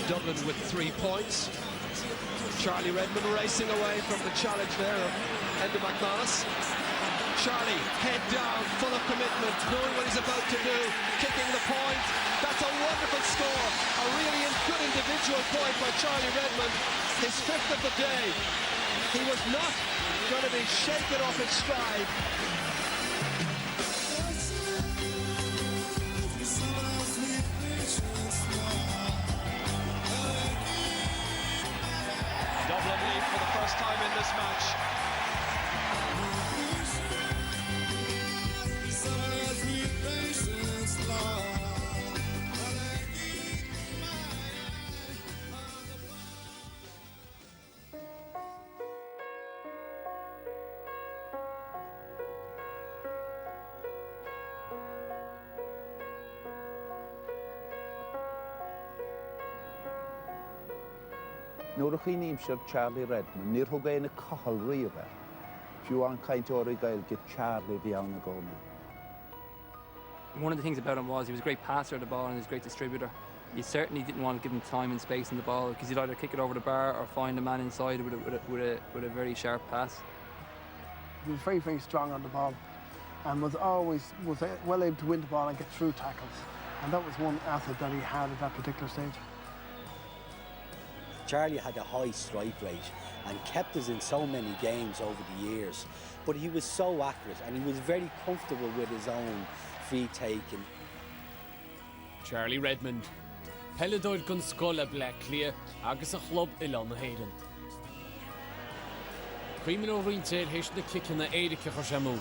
Dublin with 3 points. Charlie Redmond racing away from the challenge there of Enda McManus. Charlie, head down, full of commitment, knowing what he's about to do, kicking the point. That's a wonderful score. A really good individual point by Charlie Redmond. His 5th of the day. He was not going to be shaken off his stride. Dublin lead for the first time in this match. Nuair a chiníim sir Charlie Redmond, níor thug é na cahal riamh. Fiú an caint orthu Gael get Charlie bhí ann go mé. One of the things about him was he was a great passer of the ball and he was a great distributor. You certainly didn't want to give him time and space in the ball because he'd either kick it over the bar or find a man inside with a very sharp pass. He was very, very strong on the ball and was always well able to win the ball and get through tackles. And that was one asset that he had at that particular stage. Charlie had a high strike rate and kept us in so many games over the years. But he was so accurate and he was very comfortable with his own free taking. Charlie Redmond. Pelador gun scola black clear, agus a club ilan Hayden. Quimino Rintel hesh the kick in the Erika Hoshamu.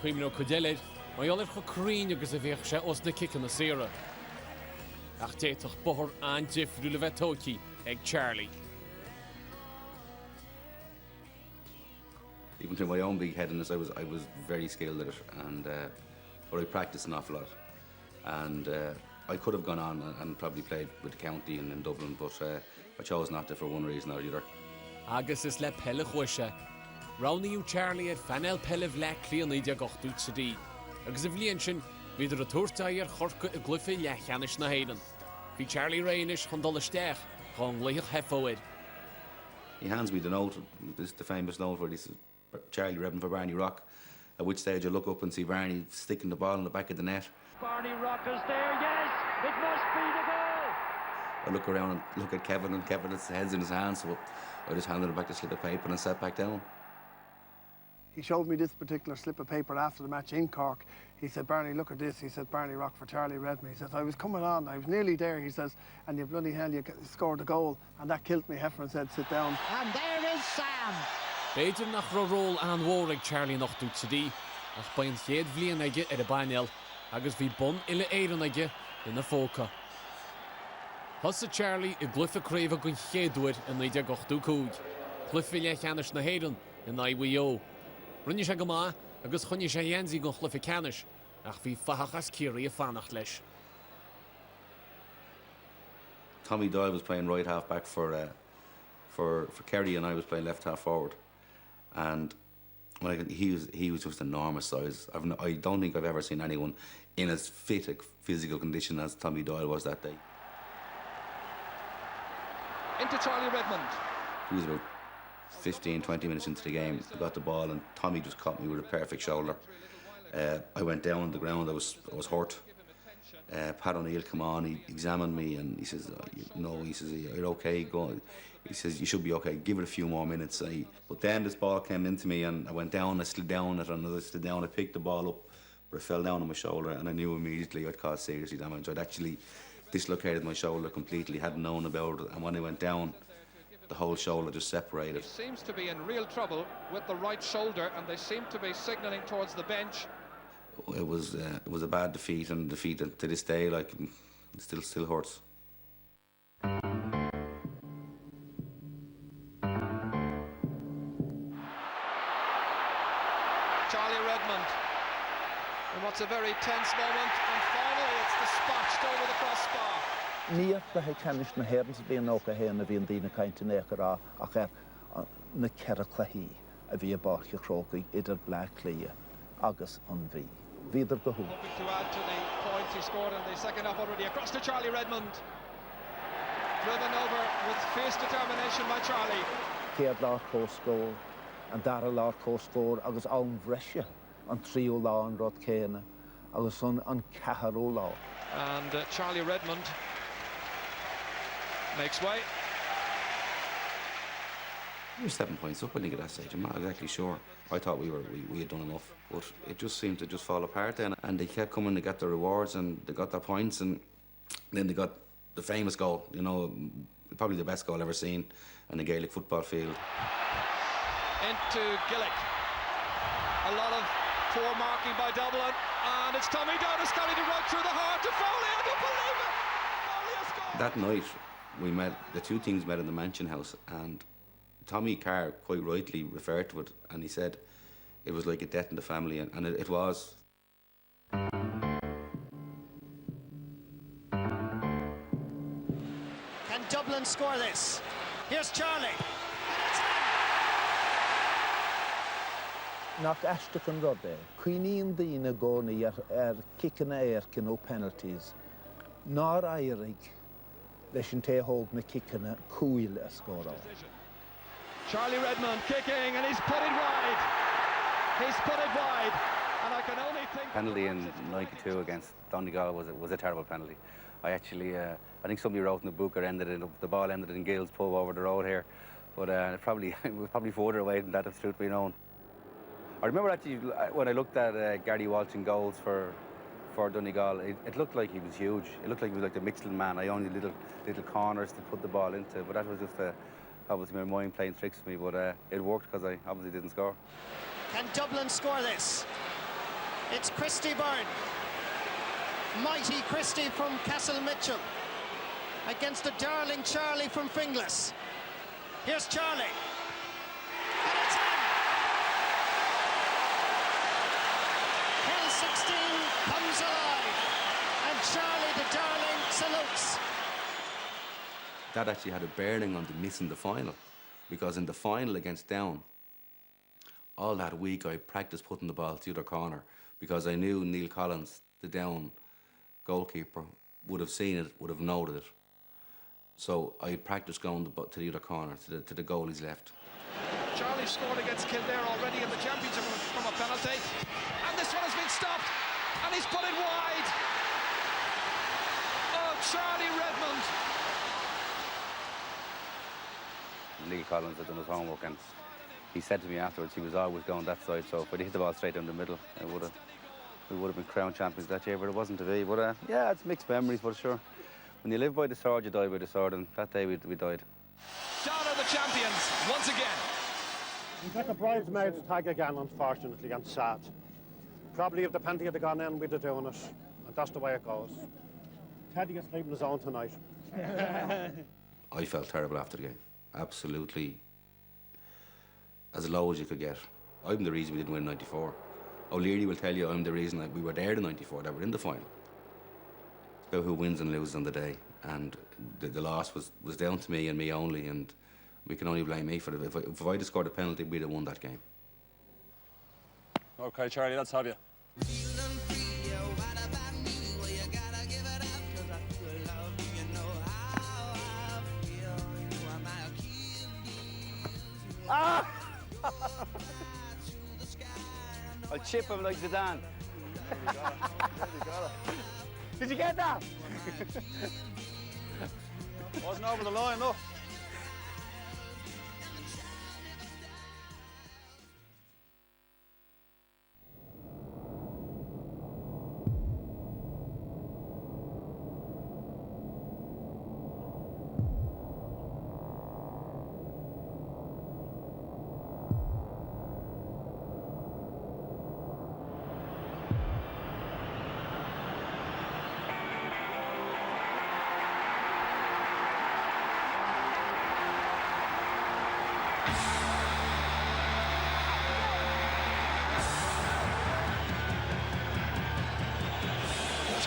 Quimino Codeled, my other Cocrine agus a verse os the kick in the Sierra. Achtetach Bohor and Jeff Rulevatoki, egg Charlie. Even to my own big headedness, I was very skilled at it, and but I practiced an awful lot. And I could have gone on and probably played with the county and in Dublin, but I chose not to for one reason or the other. Agus is le pelle chwisha. Rowney you Charlie at Fanel Pelle Vlack clearly dia gocht ut cedi. Agus if lienshin, wieder a tourtaier chorke a glyffe lechanish na Hayden. Wie Charlie Rainish hondole stech, gewoon leich heffoed. He hands me the note, this is the famous note where this is Charlie Redmond for Barney Rock, at which stage I look up and see Barney sticking the ball in the back of the net. Barney Rock is there, yes, it must be the goal! I look around and look at Kevin, and Kevin's head's in his hands, so I just handed him back the slip of paper and sat back down. He showed me this particular slip of paper after the match in Cork. He said, Barney, look at this. He said, Barney Rock for Charlie Redmond. He says, I was coming on, I was nearly there, he says, and you bloody hell, you scored a goal. And that killed me. Heffron said, sit down. And there is Sam. Beter nach roll an warrig Charlie noch doet cedi. Ach by een geed vliegen ige at a bainel. Agus vi bon ille eieren ige in de foka. Hosse Charlie a glyffe creve gun geed doet en ige goch doek hoed. Glyffe lech anders na heden en na wio. Rinne se gama agus chunne se jensi gon glyffe canish. Ach vi fahachas kiri a fanacht leis. Tommy Doyle was playing right half back for Kerry, and I was playing left half forward. And he was just enormous size. I don't think I've ever seen anyone in as fit a physical condition as Tommy Doyle was that day. Into Charlie Redmond. He was about 15, 20 minutes into the game. I got the ball and Tommy just caught me with a perfect shoulder. I went down on the ground, I was hurt. Pat O'Neill came on, he examined me and he says, no, he says, you're okay, go. He says, you should be okay, give it a few more minutes. But then this ball came into me and I went down, I slid down it, and I slid down, I picked the ball up, but it fell down on my shoulder and I knew immediately I'd caused serious damage. I'd actually dislocated my shoulder completely, hadn't known about it, and when I went down, the whole shoulder just separated. He seems to be in real trouble with the right shoulder, and they seem to be signalling towards the bench. It was a bad defeat, and defeat to this day, like, it still hurts. Charlie Redmond, in what's a very tense moment, and finally it's dispatched over the crossbar. Níor go he canish na héirn sa bhíon ócha héana a bhíon daoine cainte nécha ach na ceara chluithí a bhí a bácha chrócaí idir blá clia agus an bhí. Vider go hú. Hoping to add to the points he scored in the second half already. Across to Charlie Redmond. Driven over with fierce determination by Charlie. Céad Laochra scór, an dara Laochra scór, agus an bhreise, an tríú lá an rud céine, agus an ceathrú lá. And Charlie Redmond makes way. We were 7 points up, I think, at that stage. I'm not exactly sure. I thought we had done enough, but it just seemed to just fall apart then. And they kept coming to get their rewards, and they got their points, and then they got the famous goal, you know, probably the best goal ever seen on the Gaelic football field. Into Gillick. A lot of poor marking by Dublin, and it's Tommy Donis carried it right through the heart to Foley. I don't believe it! Foley has scored! That night, the two teams met in the Mansion House, and Tommy Carr quite rightly referred to it, and he said it was like a death in the family, and it was. Can Dublin score this? Here's Charlie. Nach eiste an rud é. Cuoiníon daoine gcónaí kicking aircin ó penalties. Ná éirigh leis an taobh na kicking cúil a scóráil. Charlie Redmond kicking, and he's put it wide. He's put it wide, and I can only think... Penalty in '92 against Donegal was a terrible penalty. I actually, I think somebody wrote in the book the ball ended in Gael's pub over the road here, but it was probably further away than that, if the truth be known. I remember actually when I looked at Gary Walsh in goals for Donegal, it looked like he was huge. It looked like he was like the Michelin man. I only little corners to put the ball into, but that was just obviously my mind playing tricks with me, but it worked because I obviously didn't score. Can Dublin score this? It's Christy Byrne. Mighty Christy from Castle Mitchell against the darling Charlie from Finglas. Here's Charlie. And it's in! Hill 16 comes alive, and Charlie the darling salutes. That actually had a bearing on the missing the final, because in the final against Down, all that week I practiced putting the ball to the other corner, because I knew Neil Collins, the Down goalkeeper, would have seen it, would have noted it. So I practiced going to the other corner, to the goalie's left. Charlie scored against Kildare already in the championship from a penalty, and this one has been stopped, and he's put it wide. Oh, Charlie Redmond. Neil Collins had done his homework, and he said to me afterwards he was always going that side, so if he hit the ball straight down the middle, we would have been crowned champions that year, but it wasn't to be. But yeah, it's mixed memories, but sure, when you live by the sword, you die by the sword, and that day we died. Down are the champions once again. We've got the bridesmaids tag again, unfortunately, and sad. Probably if the penalty had gone in, we'd have done it, and that's the way it goes. Teddy is sleeping his own tonight. I felt terrible after the game. Absolutely as low as you could get. I'm the reason we didn't win '94. O'Leary will tell you I'm the reason that we were there in '94, that we're in the final. It's about who wins and loses on the day, and the loss was down to me and me only, and we can only blame me for it. If I'd have scored a penalty, we'd have won that game. Okay, Charlie, let's have you. Ah! I'll chip him like Zidane. Did you get that? Wasn't over the line, look.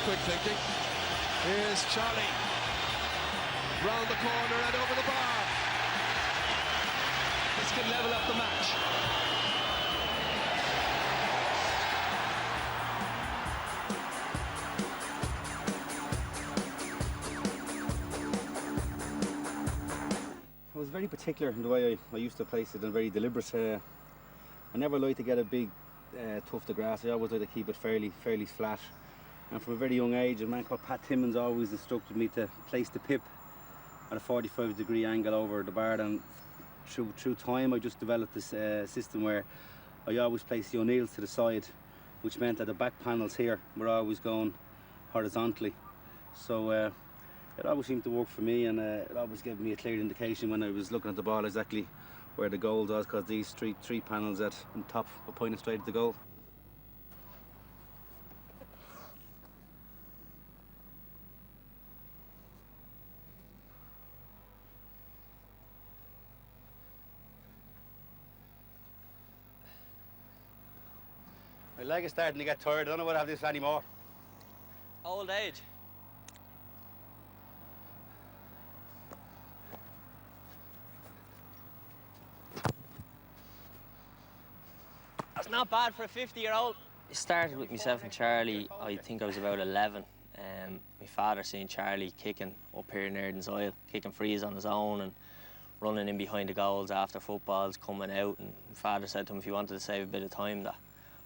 Quick thinking. Here's Charlie. Round the corner and over the bar. This can level up the match. very particular in the way I used to place it and very deliberate. I never liked to get a big tuft of grass. I always like to keep it fairly flat. And from a very young age, a man called Pat Timmons always instructed me to place the pip at a 45-degree angle over the bar. And through time, I just developed this system where I always place the O'Neills to the side, which meant that the back panels here were always going horizontally. So it always seemed to work for me, and it always gave me a clear indication when I was looking at the ball exactly where the goal was, because these three panels on top were pointing straight at the goal. My leg is starting to get tired. I don't know whether I have this anymore. Old age. That's not bad for a 50-year-old. It started with myself and Charlie. I think I was about 11. My father seen Charlie kicking up here in Erdens Isle, kicking frees on his own and running in behind the goals after footballs, coming out. And my father said to him if he wanted to save a bit of time that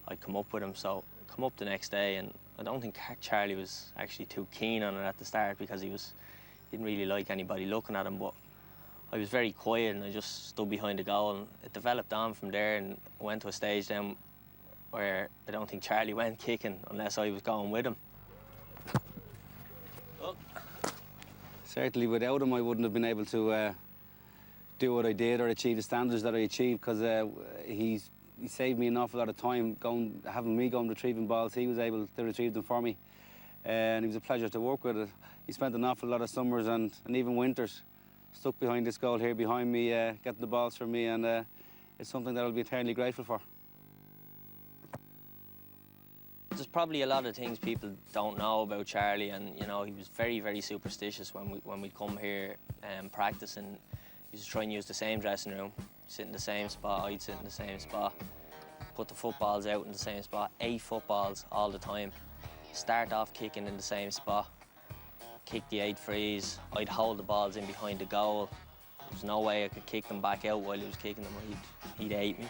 I'd come up with him. So I come up the next day, and I don't think Charlie was actually too keen on it at the start because he didn't really like anybody looking at him. But I was very quiet and I just stood behind the goal, and it developed on from there and went to a stage then where I don't think Charlie went kicking unless I was going with him. Oh. Certainly without him I wouldn't have been able to do what I did or achieve the standards that I achieved, because he saved me an awful lot of time having me going retrieving balls. He was able to retrieve them for me, and he was a pleasure to work with. He spent an awful lot of summers and even winters stuck behind this goal here behind me, getting the balls for me, and it's something that I'll be eternally grateful for. There's probably a lot of things people don't know about Charlie, and you know he was very superstitious when we come here and practice, and he used to try and use the same dressing room, sit in the same spot. I'd sit in the same spot, put the footballs out in the same spot, 8 footballs all the time. Start off kicking in the same spot, kick the 8 frees. I'd hold the balls in behind the goal. There was no way I could kick them back out while he was kicking them, or he'd hate me.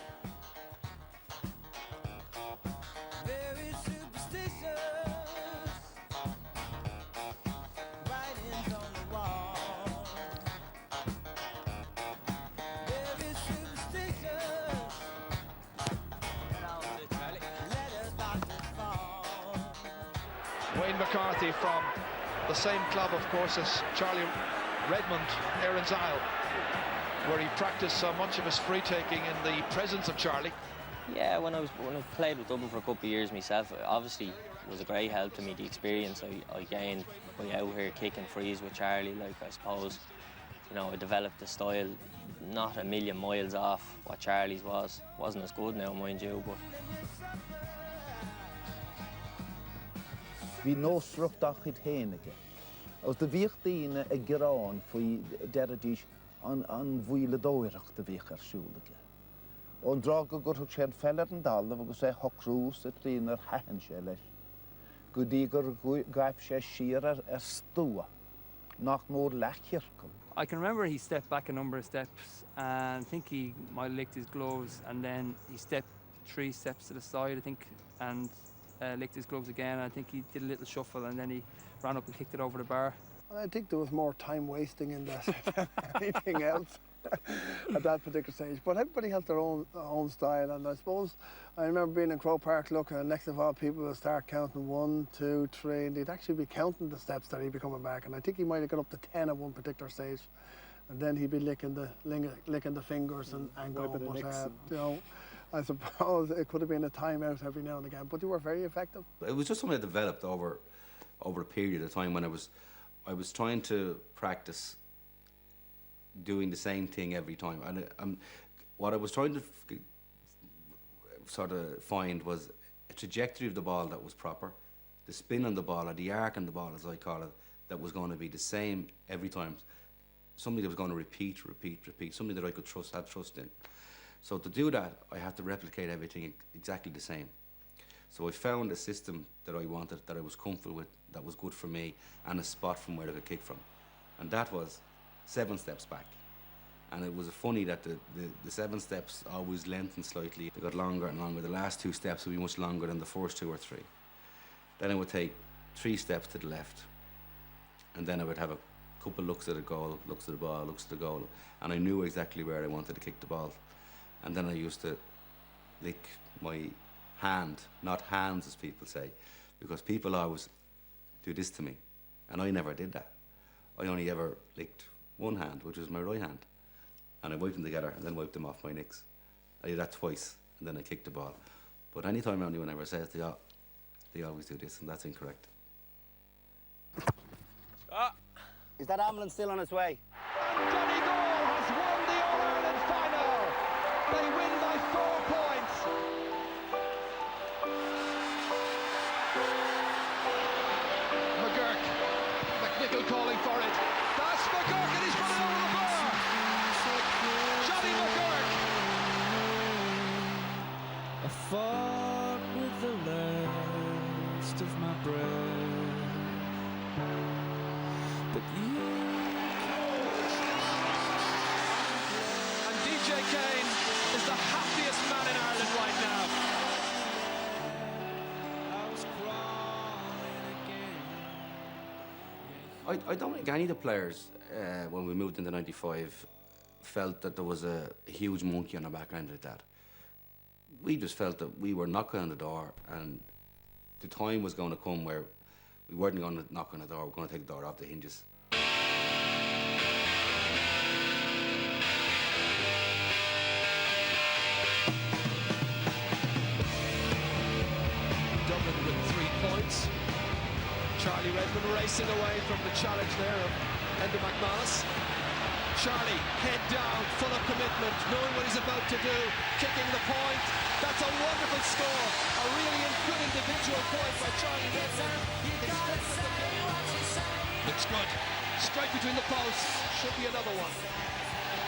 Wayne McCarthy from the same club, of course, as Charlie Redmond, Erdens Isle, where he practiced so much of his free-taking in the presence of Charlie. Yeah, when I played with Dublin for a couple of years myself, obviously it was a great help to me, the experience I gained by out here kicking frees with Charlie. Like, I suppose, you know, I developed a style not a million miles off what Charlie's was. Wasn't as good now, mind you, but Vi nå struktach it henige. Os de wichtige a geraan voor deradisch an vuile doirach de wicher schulige. On draga gur hug shen feller en dalle, wo se hokrus et riner hahenschelles. Gudiger gaif she shearer stua. Nach more lachirkel. I can remember he stepped back a number of steps, and I think he might have licked his gloves, and then he stepped 3 steps to the side, I think, and licked his gloves again. I think he did a little shuffle, and then he ran up and kicked it over the bar. I think there was more time wasting in that than anything else at that particular stage. But everybody has their own style, and I suppose I remember being in Croke Park looking, and next of all people would start counting 1, 2, 3, and they'd actually be counting the steps that he'd be coming back. And I think he might have got up to 10 at one particular stage, and then he'd be licking the fingers and going. But you know, I suppose it could have been a timeout every now and again, but they were very effective. It was just something that developed over a period of time when I was trying to practice doing the same thing every time. And what I was trying to sort of find was a trajectory of the ball that was proper, the spin on the ball, or the arc on the ball, as I call it, that was going to be the same every time. Something that was going to repeat, something that I could have trust in. So to do that, I had to replicate everything exactly the same. So I found a system that I wanted, that I was comfortable with, that was good for me, and a spot from where I could kick from. And that was 7 steps back, And it was funny that the 7 steps always lengthened slightly. They got longer and longer. The last 2 steps would be much longer than the first 2 or 3. Then I would take 3 steps to the left. And then I would have a couple looks at the goal, looks at the ball, looks at the goal. And I knew exactly where I wanted to kick the ball. And then I used to lick my hand, not hands as people say, because people always do this to me. And I never did that. I only ever licked one hand, which was my right hand. And I wiped them together and then wiped them off my nicks. I did that twice and then I kicked the ball. But any time anyone ever says they always do this, and that's incorrect. Is that ambulance still on its way? And Donegal has won the All-Ireland final. They win by 4 points. McGurk, McNichol calling for it. That's McGurk and he's put it over the bar. Johnny McGurk. I fought with the last of my breath, but you. And DJ Kane is the happiest man in Ireland right now. I don't think any of the players, when we moved into '95, felt that there was a huge monkey on our back end like that. We just felt that we were knocking on the door, and the time was going to come where we weren't going to knock on the door, we were going to take the door off the hinges. Dublin with 3 points. Charlie Redmond racing away from the challenge there of Enda McManus. Charlie, head down, full of commitment, knowing what he's about to do, kicking the point. That's a wonderful score. A really good individual point by Charlie Redmond. Looks good. Straight between the posts. Should be another one.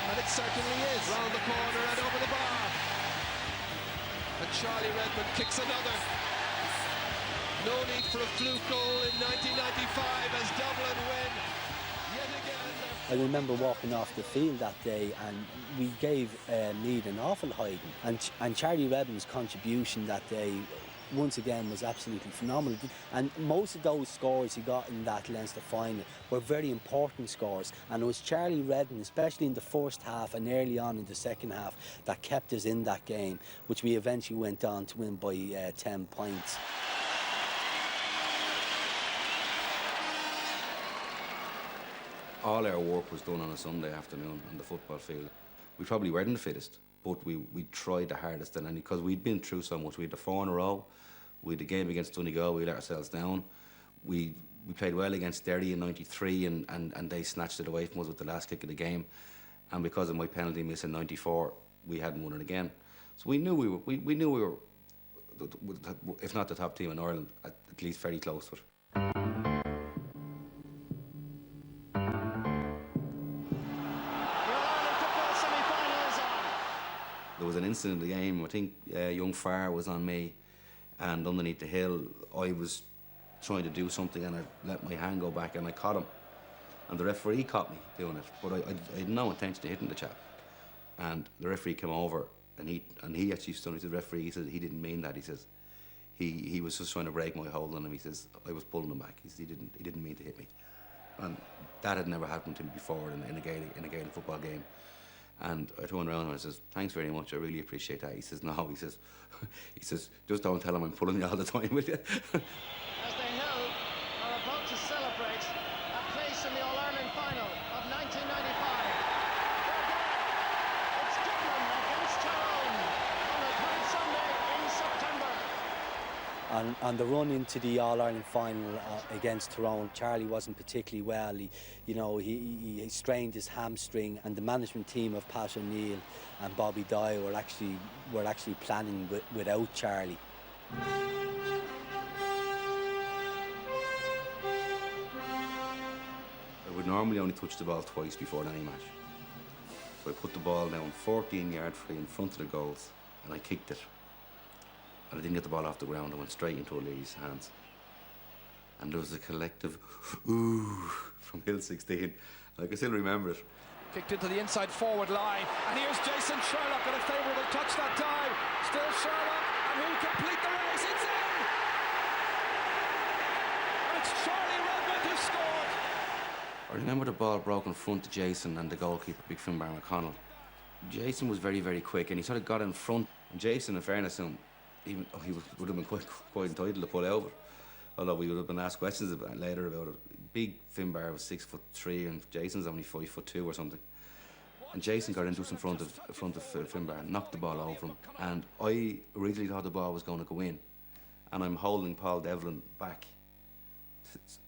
And it certainly is. Round the corner and over the bar. And Charlie Redmond kicks another. No need for a fluke goal in 1995 as Dublin win yet again. I remember walking off the field that day and we gave Meath an awful hiding. And Charlie Redmond's contribution that day, once again, was absolutely phenomenal. And most of those scores he got in that Leinster final were very important scores. And it was Charlie Redmond, especially in the first half and early on in the second half, that kept us in that game, which we eventually went on to win by 10 points. All our work was done on a Sunday afternoon on the football field. We probably weren't the fittest, but we tried the hardest than any, because we'd been through so much. We had the 4 in a row. We had the game against Donegal, we let ourselves down. We played well against Derry in '93 and they snatched it away from us with the last kick of the game. And because of my penalty miss in '94, we hadn't won it again. So we knew we were, if not the top team in Ireland, at least very close to it. There was an incident in the game, I think young Farr was on me, and underneath the hill I was trying to do something and I let my hand go back and I caught him. And the referee caught me doing it, but I had no intention of hitting the chap. And the referee came over and he actually stood, he said, referee, he said he didn't mean that, he says, he was just trying to break my hold on him, he says, I was pulling him back, he said, he didn't mean to hit me. And that had never happened to me before in a Gaelic football game. And I turned around and I says, thanks very much, I really appreciate that. He says, no, he says, just don't tell him I'm pulling you all the time, will you? As they now are about to celebrate a place in the All-Ireland final of 1995. It's Dublin against Tyrone on the 3rd Sunday in September. On the run into the All-Ireland final against Tyrone, Charlie wasn't particularly well. He strained his hamstring, and the management team of Pat O'Neill and Bobby Dye were actually planning without Charlie. I would normally only touch the ball twice before any match. So I put the ball down 14-yard free in front of the goals and I kicked it. And I didn't get the ball off the ground, I went straight into O'Leary's hands. And there was a collective ooh from Hill 16. And I can still remember it. Kicked into the inside forward line, and here's Jason Sherlock on a favourable touch that time. Still Sherlock, and who'll complete the race? It's in! And it's Charlie Redmond who scored. I remember the ball broke in front of Jason and the goalkeeper, Big Finbar McConnell. Jason was very, very quick, and he sort of got in front. And Jason, in fairness to him, would have been quite entitled to pull over. Although we would have been asked questions later about it. Big Finbar was 6'3", and Jason's only 5'2" or something. And Jason got into us in front of Finbar and knocked the ball over him. And I originally thought the ball was going to go in, and I'm holding Paul Devlin back,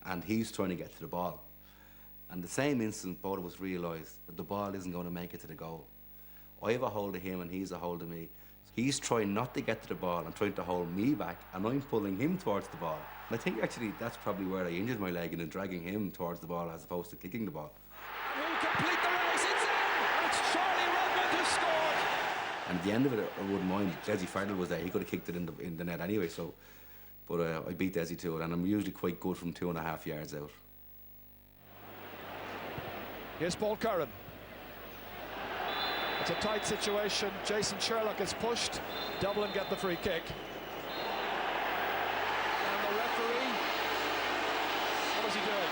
and he's trying to get to the ball. And the same instant, both of us realised that the ball isn't going to make it to the goal. I have a hold of him and he's a hold of me. He's trying not to get to the ball and trying to hold me back, and I'm pulling him towards the ball. And I think actually that's probably where I injured my leg, in dragging him towards the ball as opposed to kicking the ball. And who'll complete the race? It's in! And it's Charlie Redmond who scored! And at the end of it, I wouldn't mind. Desi Farrell was there. He could have kicked it in the net anyway. So, but I beat Desi to it, and I'm usually quite good from 2.5 yards out. Here's Paul Curran. It's a tight situation. Jason Sherlock is pushed. Dublin get the free kick. And the referee, what is he doing?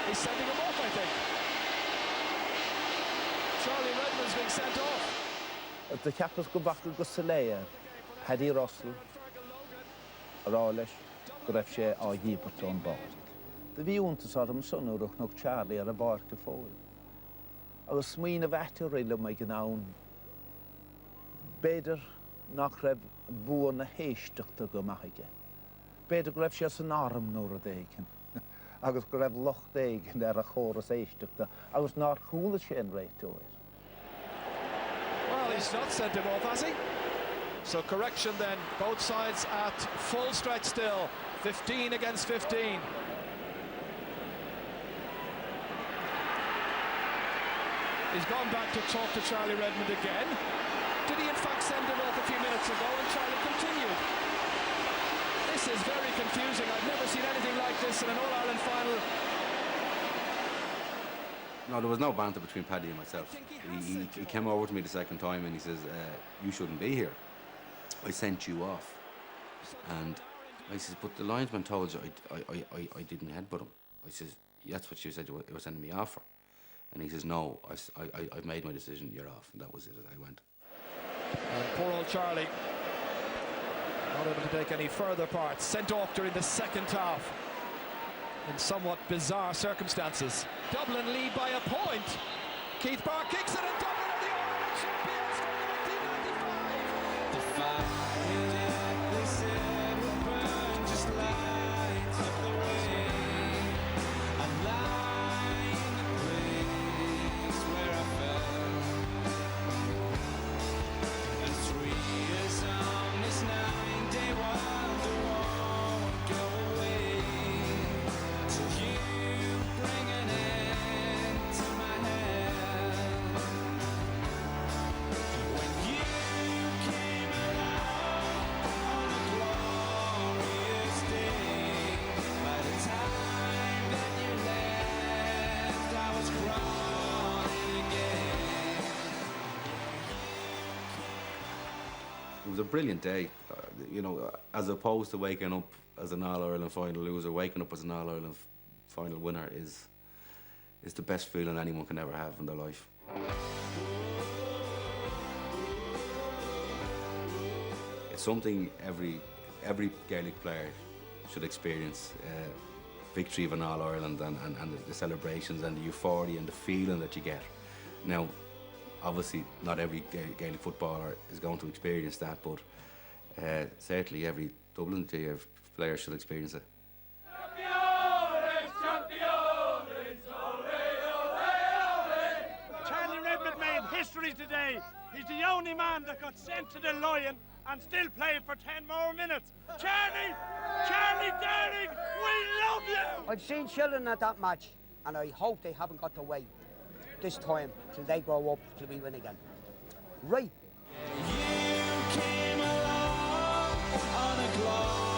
He's sending him off, I think. Charlie Redmond's being sent off. The ceachas go bach go sa léir, Paddy Russell, Rális, go raibh sé á dhíbert an bád. The bhí úntas adam sonúrach nach Charlie ar a barca fóil. Agus smaoine bheite riile mai gnáin. Beidir nach raibh bua na héisteachta go maithaige. Beidir go raibh sé san arm nóair a dhéigen. Agus go raibh loch dhéigen ar a chóras éisteachta. Agus ná chúla sé an réitóir. Well, he's not sent him off, has he? So correction then, both sides at full stretch still. 15 against 15. He's gone back to talk to Charlie Redmond again. Did he in fact send him off a few minutes ago, and Charlie continued? This is very confusing. I've never seen anything like this in an All-Ireland final. No, there was no banter between Paddy and myself. He came over to me the second time and he says, you shouldn't be here. I sent you off. And I says, but the linesman told you I didn't headbutt him. I says, that's what you said you were sending me off for. And he says, no, I've made my decision, you're off. And that was it, I went. And poor old Charlie, not able to take any further part. Sent off during the second half in somewhat bizarre circumstances. Dublin lead by a point. Keith Barr kicks it, and Dublin are the All-Ireland champions from 1995. The fire that they said would burn just lights up the way. I lie in the place where I fell, and 3 years on this 9-day wild won't go away till you bring an end to my hell. When you came along on a glorious day, by the time that you left, I was crawling again. It was a brilliant day, you know, as opposed to waking up as an All-Ireland final loser. Waking up as an All-Ireland final winner is the best feeling anyone can ever have in their life. It's something every Gaelic player should experience. Victory of an All-Ireland and the celebrations and the euphoria and the feeling that you get. Now, obviously, not every Gaelic footballer is going to experience that, but certainly every Dublin player should experience it. Charlie Redmond made history today. He's the only man that got sent to the Lion and still played for 10 more minutes. Charlie darling, we love you! I've seen children at that match, and I hope they haven't got to wait this time till they grow up till we win again. Right. You came along on a glorious